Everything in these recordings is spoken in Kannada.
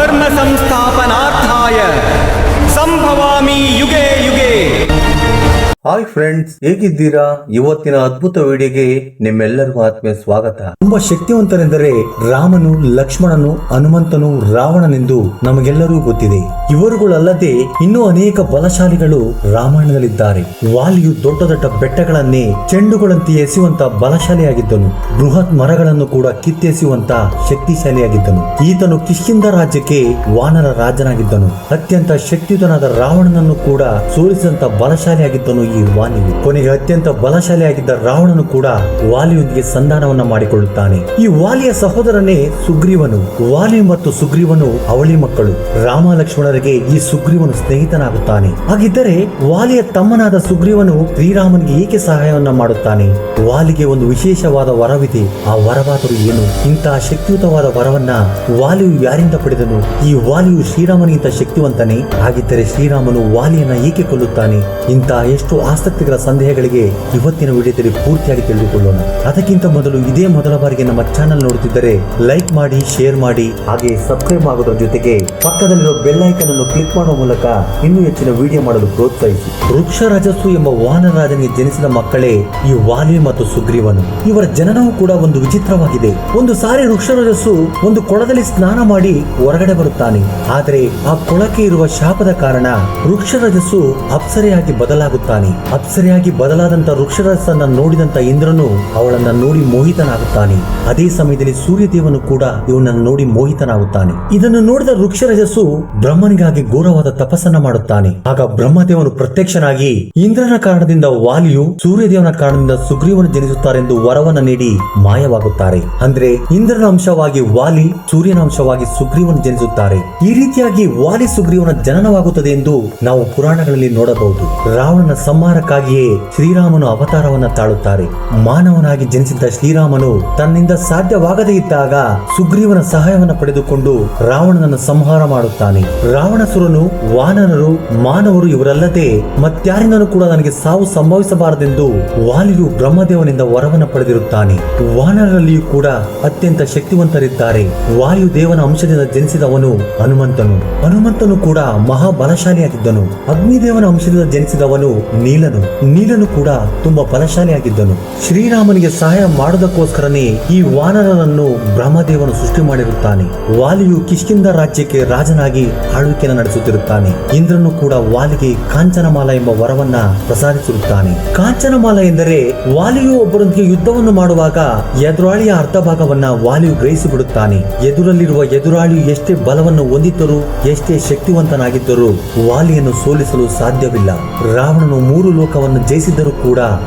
ಧರ್ಮ ಸಂಸ್ಥಾಪನಾರ್ಥಾಯ ಸಂಭವಾಮಿ ಯುಗೆ ಯುಗೆ. ಹಾಯ್ ಫ್ರೆಂಡ್ಸ್, ಹೇಗಿದ್ದೀರಾ? ಇವತ್ತಿನ ಅದ್ಭುತ ವಿಡಿಯೋಗೆ ನಿಮ್ಮೆಲ್ಲರಿಗೂ ಆತ್ಮೀಯ ಸ್ವಾಗತ. ತುಂಬಾ ಶಕ್ತಿವಂತರೆಂದರೆ ರಾಮನು, ಲಕ್ಷ್ಮಣನು, ಹನುಮಂತನು, ರಾವಣನೆಂದು ನಮಗೆಲ್ಲರೂ ಗೊತ್ತಿದೆ. ಇವರುಗಳಲ್ಲದೆ ಇನ್ನೂ ಅನೇಕ ಬಲಶಾಲಿಗಳು ರಾಮಾಯಣದಲ್ಲಿದ್ದಾರೆ. ವಾಲಿಯು ದೊಡ್ಡ ದೊಡ್ಡ ಬೆಟ್ಟಗಳನ್ನೇ ಚೆಂಡುಗಳಂತೆ ಎಸೆಯುವಂತ ಬಲಶಾಲಿಯಾಗಿದ್ದನು. ಬೃಹತ್ ಮರಗಳನ್ನು ಕೂಡ ಕಿತ್ತೆಸೆಯುವಂತ ಶಕ್ತಿಶಾಲಿಯಾಗಿದ್ದನು. ಈತನು ಕಿಷ್ಕಿಂಧ ರಾಜ್ಯಕ್ಕೆ ವಾನರ ರಾಜನಾಗಿದ್ದನು. ಅತ್ಯಂತ ಶಕ್ತಿಯುತನಾದ ರಾವಣನನ್ನು ಕೂಡ ಸೋಲಿಸಿದಂತ ಬಲಶಾಲಿಯಾಗಿದ್ದನು ಈ ವಾಲಿಯು. ಕೊನೆಗೆ ಅತ್ಯಂತ ಬಲಶಾಲಿಯಾಗಿದ್ದ ರಾವಣನು ಕೂಡ ವಾಲಿಯೊಂದಿಗೆ ಸಂಧಾನವನ್ನ ಮಾಡಿಕೊಳ್ಳುತ್ತಾನೆ. ಈ ವಾಲಿಯ ಸಹೋದರನೇ ಸುಗ್ರೀವನು. ವಾಲಿ ಮತ್ತು ಸುಗ್ರೀವನು ಅವಳಿ ಮಕ್ಕಳು. ರಾಮ ಲಕ್ಷ್ಮಣರಿಗೆ ಈ ಸುಗ್ರೀವನು ಸ್ನೇಹಿತನಾಗುತ್ತಾನೆ. ಹಾಗಿದ್ದರೆ ವಾಲಿಯ ತಮ್ಮನಾದ ಸುಗ್ರೀವನು ಶ್ರೀರಾಮನಿಗೆ ಏಕೆ ಸಹಾಯವನ್ನ ಮಾಡುತ್ತಾನೆ? ವಾಲಿಗೆ ಒಂದು ವಿಶೇಷವಾದ ವರವಿದೆ. ಆ ವರವಾದರೂ ಏನು? ಇಂತಹ ಶಕ್ತಿಯುತವಾದ ವರವನ್ನ ವಾಲಿಯು ಯಾರಿಂದ ಪಡೆದನು? ಈ ವಾಲಿಯು ಶ್ರೀರಾಮನಿಗಿಂತ ಶಕ್ತಿವಂತನೇ? ಹಾಗಿದ್ದರೆ ಶ್ರೀರಾಮನು ವಾಲಿಯನ್ನ ಏಕೆ ಕೊಲ್ಲುತ್ತಾನೆ? ಇಂತಹ ಎಷ್ಟು ಆಸಕ್ತಿಗಳ ಸಂದೇಹಗಳಿಗೆ ಇವತ್ತಿನ ವಿಡಿಯೋದಲ್ಲಿ ಪೂರ್ತಿಯಾಗಿ ತಿಳಿದುಕೊಳ್ಳೋಣ. ಅದಕ್ಕಿಂತ ಮೊದಲು ಇದೇ ಮೊದಲ ಬಾರಿಗೆ ನಮ್ಮ ಚಾನೆಲ್ ನೋಡುತ್ತಿದ್ದರೆ ಲೈಕ್ ಮಾಡಿ, ಶೇರ್ ಮಾಡಿ, ಹಾಗೆ ಸಬ್ಸ್ಕ್ರೈಬ್ ಆಗೋದ್ರ ಜೊತೆಗೆ ಪಕ್ಕದಲ್ಲಿರುವ ಬೆಲ್ ಐಕಾನ್ ಅನ್ನು ಕ್ಲಿಕ್ ಮಾಡುವ ಮೂಲಕ ಇನ್ನೂ ಹೆಚ್ಚಿನ ವಿಡಿಯೋ ಮಾಡಲು ಪ್ರೋತ್ಸಾಹಿಸಿ. ವೃಕ್ಷರಾಜಸ್ಸು ಎಂಬ ವಾನರ ರಾಜನಿಗೆ ಜನಿಸಿದ ಮಕ್ಕಳೇ ಈ ವಾಲಿ ಮತ್ತು ಸುಗ್ರೀವನು. ಇವರ ಜನನವೂ ಕೂಡ ಒಂದು ವಿಚಿತ್ರವಾಗಿದೆ. ಒಂದು ಸಾರಿ ವೃಕ್ಷರಾಜಸ್ಸು ಒಂದು ಕೊಳದಲ್ಲಿ ಸ್ನಾನ ಮಾಡಿ ಹೊರಗಡೆ ಬರುತ್ತಾನೆ. ಆದರೆ ಆ ಕೊಳಕ್ಕೆ ಇರುವ ಶಾಪದ ಕಾರಣ ವೃಕ್ಷರಾಜಸ್ಸು ಅಪ್ಸರೆಯಾಗಿ ಬದಲಾಗುತ್ತಾನೆ. ಅಪ್ಸರೆಯಾಗಿ ಬದಲಾದಂತ ವೃಕ್ಷರಸನ್ನ ನೋಡಿದಂತ ಇಂದ್ರನು ಅವಳನ್ನ ನೋಡಿ ಮೋಹಿತನಾಗುತ್ತಾನೆ. ಅದೇ ಸಮಯದಲ್ಲಿ ಸೂರ್ಯದೇವನು ಕೂಡ ಇವನನ್ನು ನೋಡಿ ಮೋಹಿತನಾಗುತ್ತಾನೆ. ಇದನ್ನು ನೋಡಿದ ವೃಕ್ಷರಜಸ್ಸು ಬ್ರಹ್ಮನಿಗಾಗಿ ಘೋರವಾದ ತಪಸ್ಸನ್ನ ಮಾಡುತ್ತಾನೆ. ಆಗ ಬ್ರಹ್ಮದೇವನು ಪ್ರತ್ಯಕ್ಷನಾಗಿ ಇಂದ್ರನ ಕಾರಣದಿಂದ ವಾಲಿಯು, ಸೂರ್ಯದೇವನ ಕಾರಣದಿಂದ ಸುಗ್ರೀವನು ಜನಿಸುತ್ತಾರೆಂದು ವರವನ್ನ ನೀಡಿ ಮಾಯವಾಗುತ್ತಾರೆ. ಅಂದ್ರೆ ಇಂದ್ರನ ಅಂಶವಾಗಿ ವಾಲಿ, ಸೂರ್ಯನ ಅಂಶವಾಗಿ ಸುಗ್ರೀವನು ಜನಿಸುತ್ತಾರೆ. ಈ ರೀತಿಯಾಗಿ ವಾಲಿ ಸುಗ್ರೀವನ ಜನನವಾಗುತ್ತದೆ ಎಂದು ನಾವು ಪುರಾಣಗಳಲ್ಲಿ ನೋಡಬಹುದು. ರಾವಣನ ಸಂಹಾರಕ್ಕಾಗಿಯೇ ಶ್ರೀರಾಮನು ಅವತಾರವನ್ನ ತಾಳುತ್ತಾರೆ. ಮಾನವನಾಗಿ ಜನಿಸಿದ್ದ ಶ್ರೀರಾಮನು ತನ್ನಿಂದ ಸಾಧ್ಯವಾಗದೇ ಇದ್ದಾಗ ಸುಗ್ರೀವನ ಸಹಾಯವನ್ನ ಪಡೆದುಕೊಂಡು ರಾವಣನನ್ನು ಸಂಹಾರ ಮಾಡುತ್ತಾನೆ. ರಾವಣಸುರನು, ವಾನರರು, ಮಾನವರು ಇವರಲ್ಲದೆ ಮತ್ಯಾರಿಂದನೂ ಕೂಡ ನನಗೆ ಸಾವು ಸಂಭವಿಸಬಾರದೆಂದು ವಾಲಿಯು ಬ್ರಹ್ಮದೇವನಿಂದ ವರವನ್ನ ಪಡೆದಿರುತ್ತಾನೆ. ವಾನರಲ್ಲಿಯೂ ಕೂಡ ಅತ್ಯಂತ ಶಕ್ತಿವಂತರಿದ್ದಾರೆ. ವಾಯುದೇವನ ಅಂಶದಿಂದ ಜನಿಸಿದವನು ಹನುಮಂತನು. ಹನುಮಂತನು ಕೂಡ ಮಹಾಬಲಶಾಲಿಯಾಗಿದ್ದನು. ಅಗ್ನಿದೇವನ ಅಂಶದಿಂದ ಜನಿಸಿದವನು ನೀಲನು ಕೂಡ ತುಂಬಾ ಬಲಶಾಲಿಯಾಗಿದ್ದನು. ಶ್ರೀರಾಮನಿಗೆ ಸಹಾಯ ಮಾಡುವುದಕ್ಕೋಸ್ಕರನೇ ಈ ವಾನರನನ್ನು ಬ್ರಹ್ಮದೇವನು ಸೃಷ್ಟಿ ಮಾಡಿರುತ್ತಾನೆ. ವಾಲಿಯು ಕಿಷ್ಕಿಂಧ ರಾಜ್ಯಕ್ಕೆ ರಾಜನಾಗಿ ಆಳ್ವಿಕೆಯನ್ನು ನಡೆಸುತ್ತಿರುತ್ತಾನೆ. ಇಂದ್ರನು ಕೂಡ ವಾಲಿಗೆ ಕಾಂಚನಮಾಲ ಎಂಬ ವರವನ್ನ ಪ್ರಸಾದಿಸಿರುತ್ತಾನೆ. ಕಾಂಚನಮಾಲ ಎಂದರೆ ವಾಲಿಯು ಒಬ್ಬರೊಂದಿಗೆ ಯುದ್ಧವನ್ನು ಮಾಡುವಾಗ ಎದುರಾಳಿಯ ಅರ್ಧ ಭಾಗವನ್ನ ವಾಲಿಯು ಗ್ರಹಿಸಿ ಬಿಡುತ್ತಾನೆ. ಎದುರಲ್ಲಿರುವ ಎದುರಾಳಿಯು ಎಷ್ಟೇ ಬಲವನ್ನು ಹೊಂದಿದ್ದರೂ, ಎಷ್ಟೇ ಶಕ್ತಿವಂತನಾಗಿದ್ದರೂ ವಾಲಿಯನ್ನು ಸೋಲಿಸಲು ಸಾಧ್ಯವಿಲ್ಲ. ರಾವಣನು 3 ಲೋಕವನ್ನು ಜಯಿಸಿದ್ದರೂ ಕೂಡ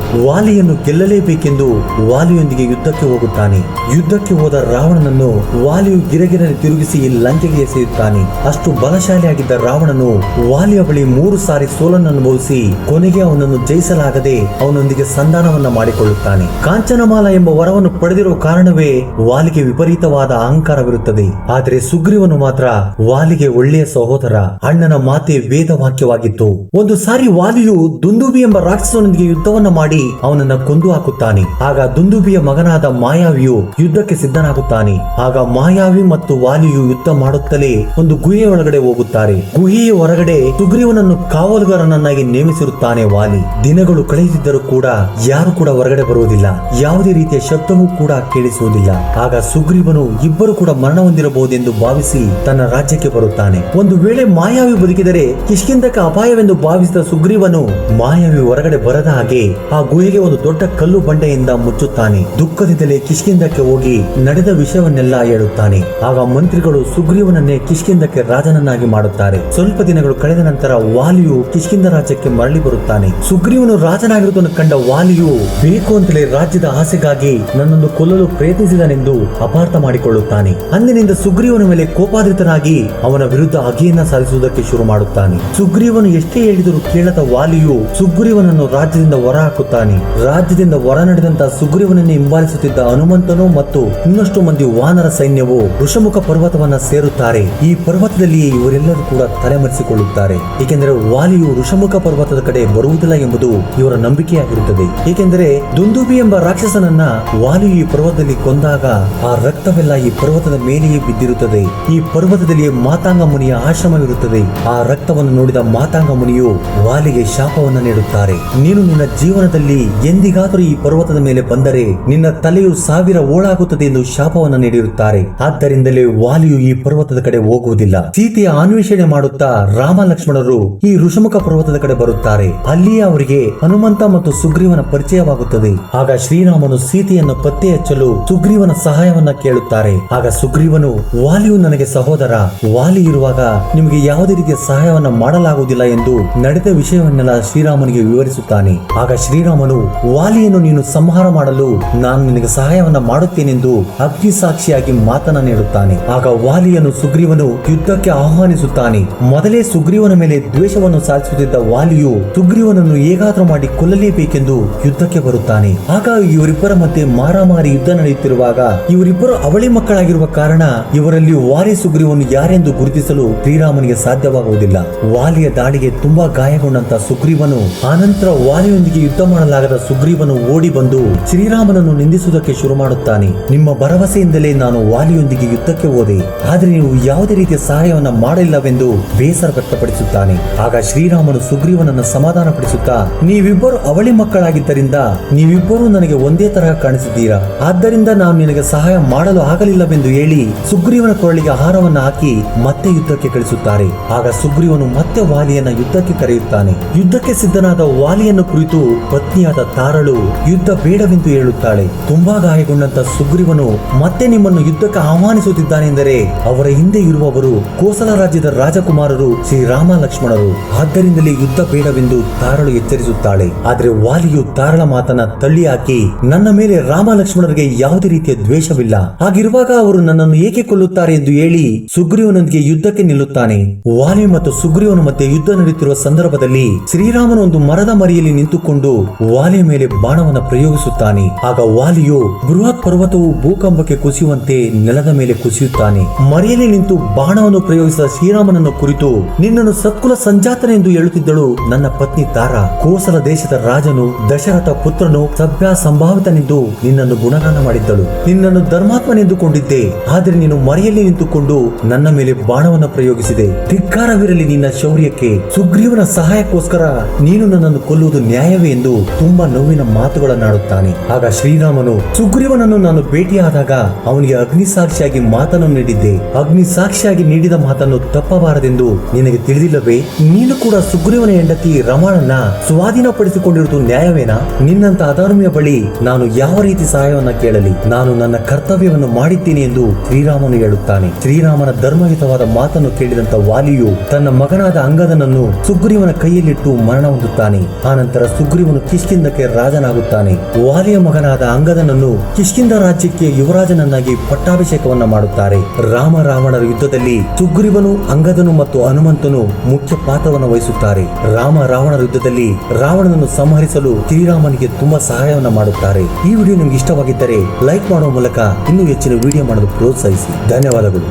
ವಾಲಿಯನ್ನು ಗೆಲ್ಲಲೇಬೇಕೆಂದು ವಾಲಿಯೊಂದಿಗೆ ಯುದ್ಧಕ್ಕೆ ಹೋಗುತ್ತಾನೆ. ಯುದ್ಧಕ್ಕೆ ಹೋದ ರಾವಣನನ್ನು ವಾಲಿಯು ಗಿರಗಿರನೆ ತಿರುಗಿಸಿ ಲಂಕೆಗೆ ಎಸೆಯುತ್ತಾನೆ. ಅಷ್ಟು ಬಲಶಾಲಿಯಾಗಿದ್ದ ರಾವಣನು ವಾಲಿಯ ಬಳಿ 3 ಸಾರಿ ಸೋಲನ್ನು ಅನುಭವಿಸಿ ಕೊನೆಗೆ ಅವನನ್ನು ಜಯಿಸಲಾಗದೆ ಅವನೊಂದಿಗೆ ಸಂಧಾನವನ್ನ ಮಾಡಿಕೊಳ್ಳುತ್ತಾನೆ. ಕಾಂಚನಮಾಲ ಎಂಬ ವರವನ್ನು ಪಡೆದಿರುವ ಕಾರಣವೇ ವಾಲಿಗೆ ವಿಪರೀತವಾದ ಅಹಂಕಾರವಿರುತ್ತದೆ. ಆದರೆ ಸುಗ್ರೀವನು ಮಾತ್ರ ವಾಲಿಗೆ ಒಳ್ಳೆಯ ಸಹೋದರ. ಅಣ್ಣನ ಮಾತೆ ವೇದ ವಾಕ್ಯವಾಗಿತ್ತು. ಒಂದು ಸಾರಿ ವಾಲಿಯು ದುಂದುಬಿ ಎಂಬ ರಾಕ್ಷಸನೊಂದಿಗೆ ಯುದ್ಧವನ್ನ ಮಾಡಿ ಅವನನ್ನ ಕೊಂದು ಹಾಕುತ್ತಾನೆ. ಆಗ ದುಂದುಬಿಯ ಮಗನಾದ ಮಾಯಾವಿಯು ಯುದ್ಧಕ್ಕೆ ಸಿದ್ಧನಾಗುತ್ತಾನೆ. ಆಗ ಮಾಯಾವಿ ಮತ್ತು ವಾಲಿಯು ಯುದ್ಧ ಮಾಡುತ್ತಲೇ ಒಂದು ಗುಹೆಯ ಒಳಗಡೆ ಹೋಗುತ್ತಾರೆ. ಗುಹೆಯ ಹೊರಗಡೆ ಸುಗ್ರೀವನನ್ನು ಕಾವಲುಗಾರನನ್ನಾಗಿ ನೇಮಿಸಿರುತ್ತಾನೆ ವಾಲಿ. ದಿನಗಳು ಕಳೆಯುತ್ತಿದ್ದರೂ ಕೂಡ ಯಾರು ಕೂಡ ಹೊರಗಡೆ ಬರುವುದಿಲ್ಲ. ಯಾವುದೇ ರೀತಿಯ ಶಬ್ದವೂ ಕೂಡ ಕೇಳಿಸುವುದಿಲ್ಲ. ಆಗ ಸುಗ್ರೀವನು ಇಬ್ಬರು ಕೂಡ ಮರಣ ಹೊಂದಿರಬಹುದೆಂದು ಭಾವಿಸಿ ತನ್ನ ರಾಜ್ಯಕ್ಕೆ ಬರುತ್ತಾನೆ. ಒಂದು ವೇಳೆ ಮಾಯಾವಿ ಬದುಕಿದರೆ ಕಿಷ್ಕಿಂಧಕ್ಕೆ ಅಪಾಯವೆಂದು ಭಾವಿಸಿದ ಸುಗ್ರೀವನು ಮಾಯಾವಿ ಹೊರಗಡೆ ಬರದ ಹಾಗೆ ಆ ಗುಹೆಗೆ ಒಂದು ದೊಡ್ಡ ಕಲ್ಲು ಬಂಡೆಯಿಂದ ಮುಚ್ಚುತ್ತಾನೆ. ದುಃಖದಿಂದಲೇ ಕಿಷ್ಕಿಂಧಕ್ಕೆ ಹೋಗಿ ನಡೆದ ವಿಷಯವನ್ನೆಲ್ಲ ಹೇಳುತ್ತಾನೆ. ಆಗ ಮಂತ್ರಿಗಳು ಸುಗ್ರೀವನನ್ನೇ ಕಿಷ್ಕಿಂಧಕ್ಕೆ ರಾಜನನ್ನಾಗಿ ಮಾಡುತ್ತಾರೆ. ಸ್ವಲ್ಪ ದಿನಗಳು ಕಳೆದ ನಂತರ ವಾಲಿಯು ಕಿಷ್ಕಿಂಧ ರಾಜ್ಯಕ್ಕೆ ಮರಳಿ ಬರುತ್ತಾನೆ. ಸುಗ್ರೀವನು ರಾಜನಾಗಿರುವುದನ್ನು ಕಂಡ ವಾಲಿಯು ಬೇಕು ಅಂತಲೇ ರಾಜ್ಯದ ಆಸೆಗಾಗಿ ನನ್ನನ್ನು ಕೊಲ್ಲಲು ಪ್ರಯತ್ನಿಸಿದನೆಂದು ಅಪಾರ್ಥ ಮಾಡಿಕೊಳ್ಳುತ್ತಾನೆ. ಅಂದಿನಿಂದ ಸುಗ್ರೀವನ ಮೇಲೆ ಕೋಪಾಧಿತನಾಗಿ ಅವನ ವಿರುದ್ಧ ಅಗೆಯನ್ನ ಸಾಧಿಸುವುದಕ್ಕೆ ಶುರು ಮಾಡುತ್ತಾನೆ. ಸುಗ್ರೀವನು ಎಷ್ಟೇ ಹೇಳಿದರೂ ಕೇಳದ ವಾಲಿಯು ಸುಗ್ರೀವನನ್ನು ರಾಜ್ಯದಿಂದ ಹೊರ ಹಾಕುತ್ತಾನೆ. ರಾಜ್ಯದಿಂದ ಹೊರ ನಡೆದಂತ ಸುಗ್ರೀವನನ್ನು ಹಿಂಬಾಲಿಸುತ್ತಿದ್ದ ಹನುಮಂತನು ಮತ್ತು ಇನ್ನಷ್ಟು ಮಂದಿ ವಾನರ ಸೈನ್ಯವು ಋಷಮುಖ ಪರ್ವತವನ್ನ ಸೇರುತ್ತಾರೆ. ಈ ಪರ್ವತದಲ್ಲಿ ಇವರೆಲ್ಲ ಇವರೆಲ್ಲರೂ ಕೂಡ ತಲೆಮರೆಸಿಕೊಳ್ಳುತ್ತಾರೆ. ಏಕೆಂದರೆ ವಾಲಿಯು ಋಷಮುಖ ಪರ್ವತದ ಕಡೆ ಬರುವುದಿಲ್ಲ ಎಂಬುದು ಇವರ ನಂಬಿಕೆಯಾಗಿರುತ್ತದೆ. ಏಕೆಂದರೆ ದುಂದುಬಿ ಎಂಬ ರಾಕ್ಷಸನನ್ನ ವಾಲಿಯು ಈ ಪರ್ವತದಲ್ಲಿ ಕೊಂದಾಗ ಆ ರಕ್ತವೆಲ್ಲ ಈ ಪರ್ವತದ ಮೇಲೆಯೇ ಬಿದ್ದಿರುತ್ತದೆ. ಈ ಪರ್ವತದಲ್ಲಿ ಮಾತಾಂಗ ಮುನಿಯ ಆಶ್ರಮವಿರುತ್ತದೆ. ಆ ರಕ್ತವನ್ನು ನೋಡಿದ ಮಾತಾಂಗ ಮುನಿಯು ವಾಲಿಗೆ ಶಾಪವನ್ನು ನೀಡುತ್ತಾರೆ. ನೀನು ನಿನ್ನ ಜೀವನದಲ್ಲಿ ಎಂದಿಗಾದರೂ ಈ ಪರ್ವತದ ಮೇಲೆ ಬಂದರೆ ನಿನ್ನ ತಲೆಯು 1000 ಓಳಾಗುತ್ತದೆ ಎಂದು ಶಾಪವನ್ನು ನೀಡಿರುತ್ತಾರೆ. ಆದ್ದರಿಂದಲೇ ವಾಲಿಯು ಈ ಪರ್ವತದ ಕಡೆ ಹೋಗುವುದಿಲ್ಲ. ಸೀತೆಯ ಅನ್ವೇಷಣೆ ಮಾಡುತ್ತಾ ರಾಮ ಲಕ್ಷ್ಮಣರು ಈ ಋಷಮುಖ ಪರ್ವತದ ಕಡೆ ಬರುತ್ತಾರೆ. ಅಲ್ಲಿಯೇ ಅವರಿಗೆ ಹನುಮಂತ ಮತ್ತು ಸುಗ್ರೀವನ ಪರಿಚಯವಾಗುತ್ತದೆ. ಆಗ ಶ್ರೀರಾಮನು ಸೀತೆಯನ್ನು ಪತ್ತೆ ಹಚ್ಚಲು ಸುಗ್ರೀವನ ಸಹಾಯವನ್ನ ಕೇಳುತ್ತಾರೆ. ಆಗ ಸುಗ್ರೀವನು, ವಾಲಿಯು ನನಗೆ ಸಹೋದರ, ವಾಲಿ ಇರುವಾಗ ನಿಮಗೆ ಯಾವುದೇ ರೀತಿಯ ಸಹಾಯವನ್ನ ಮಾಡಲಾಗುವುದಿಲ್ಲ ಎಂದು ನಡೆದ ವಿಷಯವನ್ನೆಲ್ಲ ಶ್ರೀರಾಮನಿಗೆ ವಿವರಿಸುತ್ತಾನೆ. ಆಗ ಶ್ರೀರಾಮನು, ವಾಲಿಯನ್ನು ನೀನು ಸಂಹಾರ ಮಾಡಲು ನಾನು ನಿನಗೆ ಸಹಾಯವನ್ನ ಮಾಡುತ್ತೇನೆಂದು ಅಗ್ನಿ ಸಾಕ್ಷಿಯಾಗಿ ಮಾತನ್ನ ನೀಡುತ್ತಾನೆ. ಆಗ ವಾಲಿಯನ್ನು ಸುಗ್ರೀವನು ಯುದ್ಧಕ್ಕೆ ಆಹ್ವಾನಿಸುತ್ತಾನೆ. ಮೊದಲೇ ಸುಗ್ರೀವನ ಮೇಲೆ ದ್ವೇಷವನ್ನು ಸಾಧಿಸುತ್ತಿದ್ದ ವಾಲಿಯು ಸುಗ್ರೀವನನ್ನು ಹೇಗಾದ್ರೂ ಮಾಡಿ ಕೊಲ್ಲಲೇಬೇಕೆಂದು ಯುದ್ಧಕ್ಕೆ ಬರುತ್ತಾನೆ. ಆಗ ಇವರಿಬ್ಬರ ಮಧ್ಯೆ ಮಾರಾಮಾರಿ ಯುದ್ಧ ನಡೆಯುತ್ತಿರುವಾಗ ಇವರಿಬ್ಬರು ಅವಳಿ ಮಕ್ಕಳಾಗಿರುವ ಕಾರಣ ಇವರಲ್ಲಿ ವಾಲಿ ಸುಗ್ರೀವನು ಯಾರೆಂದು ಗುರುತಿಸಲು ಶ್ರೀರಾಮನಿಗೆ ಸಾಧ್ಯವಾಗುವುದಿಲ್ಲ. ವಾಲಿಯ ದಾಳಿಗೆ ತುಂಬಾ ಗಾಯಗೊಂಡಂತ ಸುಗ್ರೀವನು ಆನಂತರ ವಾಲಿಯೊಂದಿಗೆ ಯುದ್ಧ ಮಾಡಲಾಗದ ಸುಗ್ರೀವನು ಓಡಿ ಬಂದು ಶ್ರೀರಾಮನನ್ನು ನಿಂದಿಸುವುದಕ್ಕೆ ಶುರು ಮಾಡುತ್ತಾನೆ. ನಿಮ್ಮ ಭರವಸೆಯಿಂದಲೇ ನಾನು ವಾಲಿಯೊಂದಿಗೆ ಯುದ್ಧಕ್ಕೆ ಹೋದೆ, ಆದ್ರೆ ನೀವು ಯಾವುದೇ ರೀತಿಯ ಸಹಾಯವನ್ನ ಮಾಡಲಿಲ್ಲವೆಂದು ಬೇಸರ ವ್ಯಕ್ತಪಡಿಸುತ್ತಾನೆ. ಆಗ ಶ್ರೀರಾಮನು ಸುಗ್ರೀವನನ್ನು ಸಮಾಧಾನಪಡಿಸುತ್ತಾ, ನೀವಿಬ್ಬರು ಅವಳಿ ಮಕ್ಕಳಾಗಿದ್ದರಿಂದ ನೀವಿಬ್ಬರು ನನಗೆ ಒಂದೇ ತರಹ ಕಾಣಿಸಿದ್ದೀರಾ, ಆದ್ದರಿಂದ ನಾನು ನಿನಗೆ ಸಹಾಯ ಮಾಡಲು ಆಗಲಿಲ್ಲವೆಂದು ಹೇಳಿ ಸುಗ್ರೀವನ ಕೊರಳಿಗೆ ಆಹಾರವನ್ನ ಹಾಕಿ ಮತ್ತೆ ಯುದ್ಧಕ್ಕೆ ಕಳಿಸುತ್ತಾರೆ. ಆಗ ಸುಗ್ರೀವನು ಮತ್ತೆ ವಾಲಿಯನ್ನ ಯುದ್ಧಕ್ಕೆ ಕರೆಯುತ್ತಾನೆ. ಯುದ್ಧಕ್ಕೆ ಸಿದ್ಧನಾದ ವಾಲಿಯನ್ನು ಕುರಿತು ಪತ್ನಿಯಾದ ತಾರಳು ಯುದ್ಧ ಬೇಡವೆಂದು ಹೇಳುತ್ತಾಳೆ. ತುಂಬಾ ಗಾಯಗೊಂಡಂತ ಸುಗ್ರೀವನು ಮತ್ತೆ ನಿಮ್ಮನ್ನು ಯುದ್ಧಕ್ಕೆ ಆಹ್ವಾನಿಸುತ್ತಿದ್ದಾನೆಂದರೆ ಅವರ ಹಿಂದೆ ಇರುವವರು ಕೋಸಲ ರಾಜ್ಯದ ರಾಜಕುಮಾರರು ಶ್ರೀರಾಮ ಲಕ್ಷ್ಮಣರು. ಆದ್ದರಿಂದಲೇ ಯುದ್ಧ ಬೇಡವೆಂದು ತಾರಳು ಎಚ್ಚರಿಸುತ್ತಾಳೆ. ಆದ್ರೆ ವಾಲಿಯು ತಾರಳ ಮಾತನ್ನ ತಳ್ಳಿ ಹಾಕಿ, ನನ್ನ ಮೇಲೆ ರಾಮ ಲಕ್ಷ್ಮಣರಿಗೆ ಯಾವುದೇ ರೀತಿಯ ದ್ವೇಷವಿಲ್ಲ, ಹಾಗಿರುವಾಗ ಅವರು ನನ್ನನ್ನು ಏಕೆ ಕೊಲ್ಲುತ್ತಾರೆ ಎಂದು ಹೇಳಿ ಸುಗ್ರೀವನೊಂದಿಗೆ ಯುದ್ಧಕ್ಕೆ ನಿಲ್ಲುತ್ತಾನೆ. ವಾಲಿ ಮತ್ತು ಸುಗ್ರೀವನ ಮಧ್ಯೆ ಯುದ್ಧ ನಡೆಯುತ್ತಿರುವ ಸಂದರ್ಭದಲ್ಲಿ ಶ್ರೀರಾಮನು ಒಂದು ಮರದ ಮರಿಯಲ್ಲಿ ನಿಂತುಕೊಂಡು ವಾಲಿಯ ಮೇಲೆ ಬಾಣವನ್ನು ಪ್ರಯೋಗಿಸುತ್ತಾನೆ. ಆಗ ವಾಲಿಯು ಬೃಹತ್ ಪರ್ವತವು ಭೂಕಂಪಕ್ಕೆ ಕುಸಿಯುವಂತೆ ನೆಲದ ಮೇಲೆ ಕುಸಿಯುತ್ತಾನೆ. ಮರೆಯಲ್ಲಿ ನಿಂತು ಬಾಣವನ್ನು ಪ್ರಯೋಗಿಸಿದ ಶ್ರೀರಾಮನನ್ನು ಕುರಿತು, ನಿನ್ನನ್ನು ಸತ್ಕುಲ ಸಂಜಾತನೆಂದು ಹೇಳುತ್ತಿದ್ದಳು ನನ್ನ ಪತ್ನಿ ತಾರಾ. ಕೋಸಲ ದೇಶದ ರಾಜನು ದಶರಥ ಪುತ್ರನು ಸಭ್ಯ ಸಂಭಾವಿತನೆಂದು ನಿನ್ನನ್ನು ಗುಣಗಾನ ಮಾಡಿದ್ದಳು. ನಿನ್ನನ್ನು ಧರ್ಮಾತ್ಮನೆಂದುಕೊಂಡಿದ್ದೆ, ಆದರೆ ನೀನು ಮರೆಯಲ್ಲಿ ನಿಂತುಕೊಂಡು ನನ್ನ ಮೇಲೆ ಬಾಣವನ್ನು ಪ್ರಯೋಗಿಸಿದೆ. ಧಿಕ್ಕಾರವಿರಲಿ ನಿನ್ನ ಶೌರ್ಯಕ್ಕೆ. ಸುಗ್ರೀವನ ಸಹಾಯಕ್ಕೋಸ್ಕರ ನೀನು ನನ್ನನ್ನು ಕೊಲ್ಲುವುದು ನ್ಯಾಯವೇ ಎಂದು ತುಂಬಾ ನೋವಿನ ಮಾತುಗಳನ್ನಾಡುತ್ತಾನೆ. ಆಗ ಶ್ರೀರಾಮನು, ಸುಗ್ರೀವನನ್ನು ನಾನು ಭೇಟಿಯಾದಾಗ ಅವನಿಗೆ ಅಗ್ನಿ ಸಾಕ್ಷಿಯಾಗಿ ಮಾತನ್ನು ನೀಡಿದ್ದೆ. ಅಗ್ನಿ ಸಾಕ್ಷಿಯಾಗಿ ನೀಡಿದ ಮಾತನ್ನು ತಪ್ಪಬಾರದೆಂದು ನಿನಗೆ ತಿಳಿದಿಲ್ಲವೇ? ನೀನು ಕೂಡ ಸುಗ್ರೀವನ ಹೆಂಡತಿ ರಮಾಳನ್ನ ಸ್ವಾಧೀನಪಡಿಸಿಕೊಂಡಿರುವುದು ನ್ಯಾಯವೇನಾ? ನಿನ್ನಂತ ಅಧರ್ಮಿಯ ಬಳಿ ನಾನು ಯಾವ ರೀತಿ ಸಹಾಯವನ್ನ ಕೇಳಲಿ? ನಾನು ನನ್ನ ಕರ್ತವ್ಯವನ್ನು ಮಾಡಿದ್ದೇನೆ ಎಂದು ಶ್ರೀರಾಮನು ಹೇಳುತ್ತಾನೆ. ಶ್ರೀರಾಮನ ಧರ್ಮಯುತವಾದ ಮಾತನ್ನು ಕೇಳಿದಂತ ವಾಲಿಯು ತನ್ನ ಮಗನಾದ ಅಂಗದನನ್ನು ಸುಗ್ರೀವನ ಕೈಯಲ್ಲಿಟ್ಟು ಮರಣ ಹೊಂದುತ್ತಾನೆ. ಆನಂತರ ಸುಗ್ರೀವನು ಕಿಷ್ಕಿಂಧಕ್ಕೆ ರಾಜನಾಗುತ್ತಾನೆ. ವಾಲಿಯ ಮಗನಾದ ಅಂಗದನನ್ನು ಕಿಷ್ಕಿಂಧ ರಾಜ್ಯಕ್ಕೆ ಯುವರಾಜನನ್ನಾಗಿ ಪಟ್ಟಾಭಿಷೇಕವನ್ನ ಮಾಡುತ್ತಾರೆ. ರಾಮ ರಾವಣರ ಯುದ್ಧದಲ್ಲಿ ಸುಗ್ರೀವನು, ಅಂಗದನು ಮತ್ತು ಹನುಮಂತನು ಮುಖ್ಯ ಪಾತ್ರವನ್ನು ವಹಿಸುತ್ತಾರೆ. ರಾಮ ರಾವಣರ ಯುದ್ಧದಲ್ಲಿ ರಾವಣನನ್ನು ಸಂಹರಿಸಲು ಶ್ರೀರಾಮನಿಗೆ ತುಂಬಾ ಸಹಾಯವನ್ನ ಮಾಡುತ್ತಾರೆ. ಈ ವಿಡಿಯೋ ನಿಮ್ಗೆ ಇಷ್ಟವಾಗಿದ್ದರೆ ಲೈಕ್ ಮಾಡುವ ಮೂಲಕ ಇನ್ನೂ ಹೆಚ್ಚಿನ ವಿಡಿಯೋ ಮಾಡಲು ಪ್ರೋತ್ಸಾಹಿಸಿ. ಧನ್ಯವಾದಗಳು.